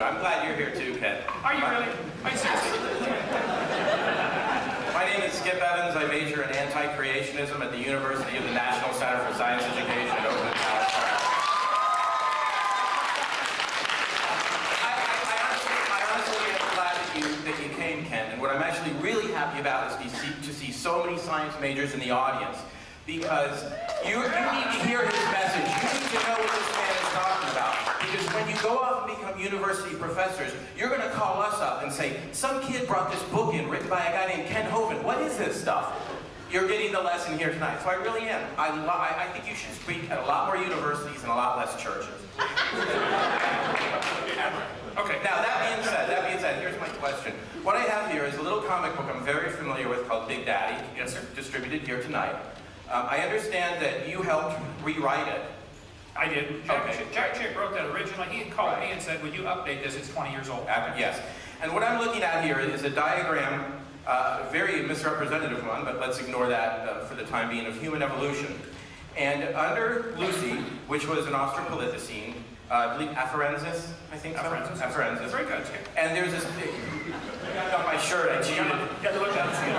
I'm glad you're here too, Ken. Are you really? Are you serious? My name is Skip Evans. I major in anti-creationism at the University of the National Center for Science Education in Hovind, California. I honestly am glad that you came, Ken. And what I'm actually really happy about is to see so many science majors in the audience, because you need to hear his message. You need to know what this man is talking about. Because when you go off and become university professors, you're going to call us up and say, some kid brought this book in written by a guy named Ken Hovind. What is this stuff? You're getting the lesson here tonight. So I really am. I think you should speak at a lot more universities and a lot less churches. Okay, now that being said, here's my question. What I have here is a little comic book I'm very familiar with called Big Daddy. Yes, sir. Distributed here tonight. I understand that you helped rewrite it. I did. Jack Chick wrote that originally. He called me and said, would you update this? It's 20 years old. Yes. And what I'm looking at here is a diagram, a very misrepresentative one, but let's ignore that for the time being, of human evolution. And under Lucy, which was an Australopithecine, I believe Afarensis, I think so? Afarensis. Very good. And there's this, I got my shirt, I cheated. You got to look down and see it.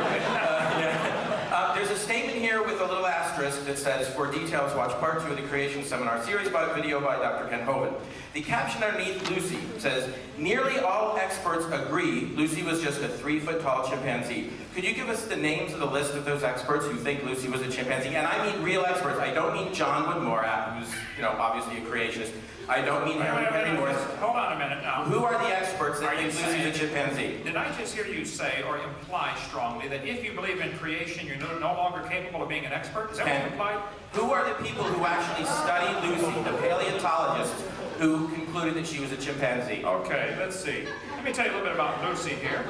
There's a statement here with a little asterisk that says, for details, watch part 2 of the Creation Seminar series video by Dr. Ken Hovind. The caption underneath Lucy says, nearly all experts agree Lucy was just a 3-foot-tall chimpanzee. Could you give us the names of the list of those experts who think Lucy was a chimpanzee? And I mean real experts. I don't mean John Woodmore, who's, obviously a creationist. I don't mean Henry Morris. Hold on a minute now. Who are the experts that think Lucy's a chimpanzee? Did I just hear you say or imply strongly that if you believe in creation, you're no longer capable of being an expert? Is that what you implied? Who are the people who actually studied Lucy, the paleontologists, who concluded that she was a chimpanzee? Okay, let's see. Let me tell you a little bit about Lucy here.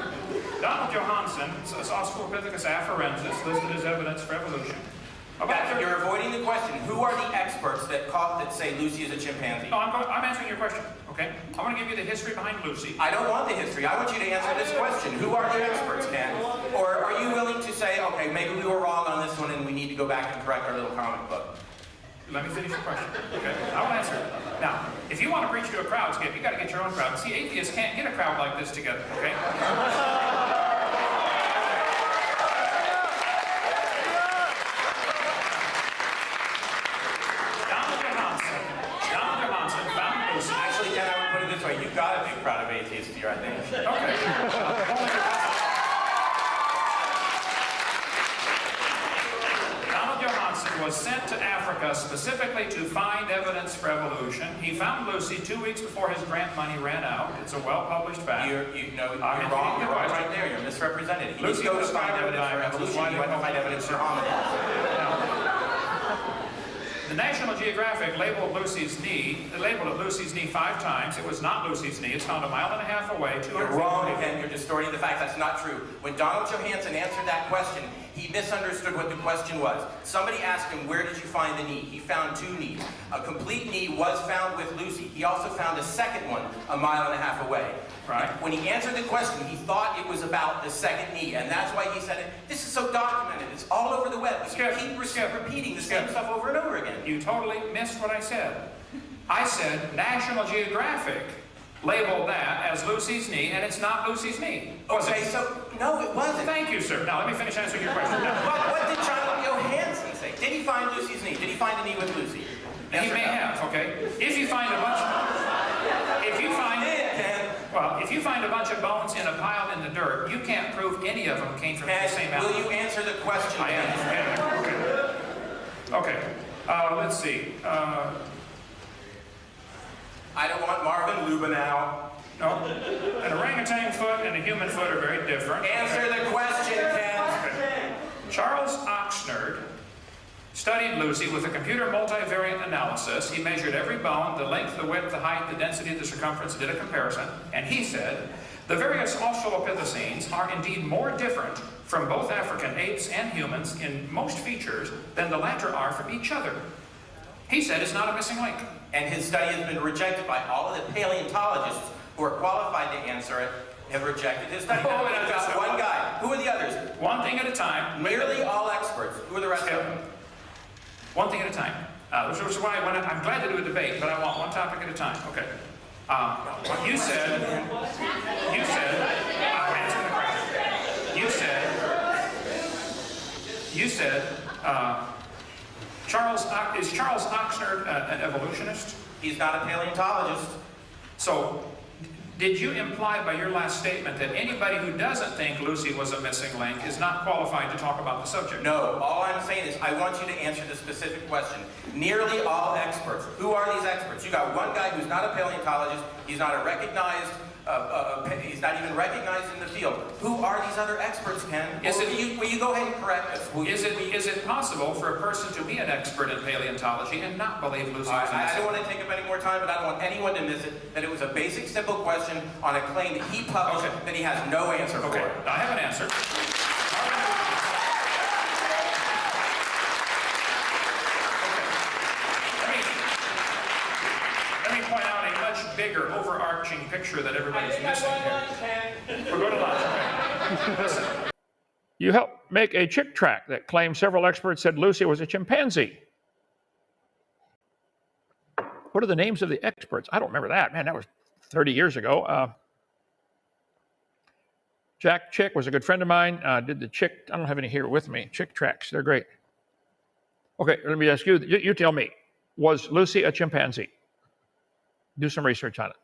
Donald Johanson, Australopithecus afarensis, listed as evidence for evolution. You're avoiding the question. Who are the experts that say Lucy is a chimpanzee? No, I'm answering your question, okay? I want to give you the history behind Lucy. I don't want the history. I want you to answer this question. Who are the experts, Ken? Or are you willing to say, okay, maybe we were wrong on this one and we need to go back and correct our little comic book? Let me finish your question, okay? I will answer it. Now, if you want to preach to a crowd, Skip, you got to get your own crowd. See, atheists can't get a crowd like this together, okay? Actually, Ken, I would put it this way. You've got a big crowd of atheists here, I think. Okay. Donald Johanson was sent to Africa specifically to find evidence for evolution. He found Lucy 2 weeks before his grant money ran out. It's a well-published fact. You're wrong. You're right there. You're misrepresented. He didn't go to find evidence for evolution. He went to find evidence for hominids. The National Geographic labeled it Lucy's knee 5 times. It was not Lucy's knee. It's found 1.5 miles away. You're wrong again. You're distorting the facts. That's not true. When Donald Johanson answered that question, he misunderstood what the question was. Somebody asked him, where did you find the knee? He found 2 knees. A complete knee was found with Lucy. He also found a second one 1.5 miles away. Right. When he answered the question, he thought it was about the second knee, and that's why he said it. This is so documented. It's all over the web. We keep repeating the same stuff over and over again. You totally missed what I said. I said National Geographic labeled that as Lucy's knee, and it's not Lucy's knee. Okay, so, no, it wasn't. Thank you, sir. Now, let me finish answering your question. What did John Johanson say? Did he find Lucy's knee? Did he find a knee with Lucy? Yes, he may have, okay? If you find a bunch of bones in a pile in the dirt, you can't prove any of them came from the same animal. Will you answer the question? I am. Okay. Let's see. I don't want Marvin Lubenow. No. An orangutan foot and a human foot are very different. Answer the question, Ken. Okay. Charles Oxnard studied Lucy with a computer multivariate analysis. He measured every bone, the length, the width, the height, the density, the circumference, did a comparison, and he said, the various Australopithecines are indeed more different from both African apes and humans in most features than the latter are from each other. He said it's not a missing link. And his study has been rejected by all of the paleontologists who are qualified to answer it, have rejected his study. Now, we've got one guy. Who are the others? One thing at a time. Nearly all experts. Who are the rest of them? One thing at a time. Which is why I'm glad to do a debate, but I want one topic at a time. Okay. You said, I'm answering the question. You said, is Charles Oxnard an evolutionist? He's not a paleontologist. So, did you imply by your last statement that anybody who doesn't think Lucy was a missing link is not qualified to talk about the subject? No, all I'm saying is I want you to answer the specific question. Nearly all experts. Who are these experts? You got one guy who's not a paleontologist. He's not a recognized. He's not even recognized in the field. Who are these other experts, Ken? Will you go ahead and correct us? Is it possible for a person to be an expert in paleontology and not believe Lucy was a missing? I don't want to take up any more time, but I don't want anyone to miss it, that it was a basic, simple question on a claim that he published that he has no answer for. Okay, I have an answer. Let me point out a much bigger, overarching picture that everybody's missing here. We're going to lunch, okay? Listen. You helped make a chick tract that claimed several experts said Lucy was a chimpanzee. What are the names of the experts? I don't remember that. Man, that was 30 years ago. Jack Chick was a good friend of mine. Did the chick, I don't have any here with me. Chick tracts, they're great. Okay, let me ask you, you tell me, was Lucy a chimpanzee? Do some research on it.